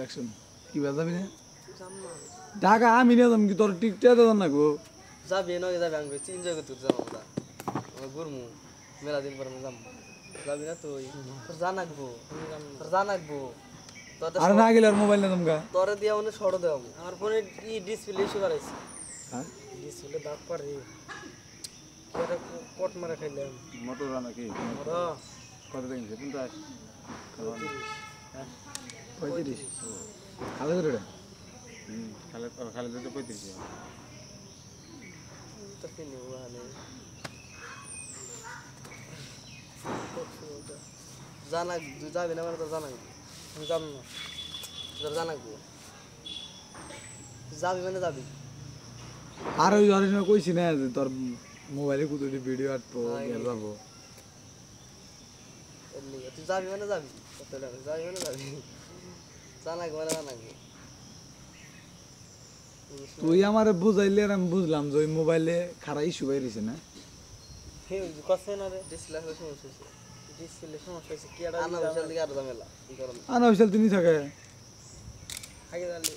election কি বাজাবি না ঢাকা আমি নিয়ে যাম কি তোর টিকটে দাম না গো যাবি নয় যাবি আমি এনজয় করতে যাবো আমরা ঘুরমু মেলা দিন পর যাবো যাবি না তুই তোর জানাকবো আর না গেলে আর মোবাইল না তোমরা তোরে দিয়া মানে ছড়ো দেব আমার ফোনে ই ডিসপ্লে ইস্যু বাড়াইছে হ্যাঁ ডিসপ্লে দাগ পারে এটা কট মারা খাইলাম মোটর নাকি কত দিন যে 50 হ্যাঁ 35 খালে করে খালে তো 35 তো কিনে ওয়ানে জানাক যাবি না মানে তো জানাক আমি যাব না তোর জানাকবো যাবি মানে যাবি আর ওই অরিজিন কইছি না যে তোর মোবাইলে কত ভিডিও আটবো গেল যাবো তুই যাবি মানে যাবি যাবি মানে যাবি জানাকবো মানে জানাকবো তুই আমার বুঝাইলে আর আমি বুঝলাম যে ওই মোবাইলে খারাপ ইস্যু বাইরেছে না কষ্ট না রে ডিসপ্লে সমস্যা হয়েছে ডিসপ্লে সমস্যা হয়েছে কি আর আনা বিশাল দিকে আর ঝামেলা কি করব আনা বিশাল তিনি থাকে আগে জানলে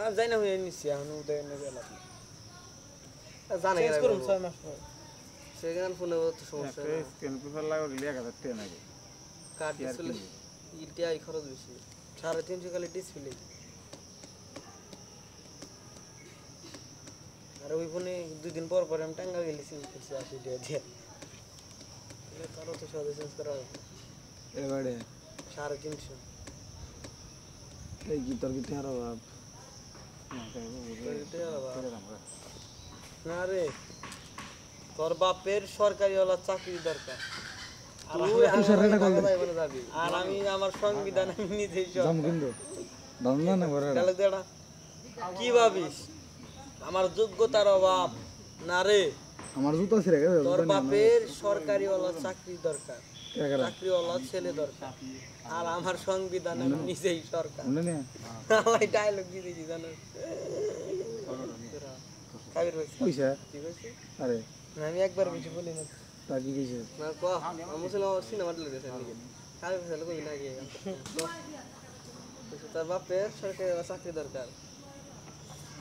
আর যাই না হয়ে নিছি এখন উদয় নেবে না জানা গেল করুন 6 মাস পর সেখানে ফোনে তো সমস্যা স্ক্রিন পেপার লাগাও গেলে 1000 টাকা লাগে কাট ডিসপ্লে ইলটিআই খরচ বেশি 350 খালি ডিসপ্লে আর ওই ফোনে 2 দিন পর পর আমি টাঙ্গা গেলি চেঞ্জ করছি 80 টাকা দিয়ে এটা কারো তো সহজে চেঞ্জ করা হবে এবারে 350 এই কি তোর কি টাকা বাপ না রে তোর বাপের সরকারি ওলা চাকরি দরকার আর আমি আমার সংবিধান আমি নিজেই কি ভাবিস আমার যোগ্যতার অভাব না রে আমার জুতা ছিঁড়ে গেছে তোর বাপের সরকারি ওলা চাকরি দরকার চাকরি ওলা ছেলে দরকার আর আমার সংবিধান আমি নিজেই সরকার আমার ডায়লগ দিয়েছি জানো কাবির ভাই কইছা কি কইছিস আরে আমি একবার কিছু বলি না তা কি কইছে না কো মুসলিম সিনেমা দিতেছে নাকি কাবির ভাই কই না গিয়ে তোর বাপের সরকারি চাকরি দরকার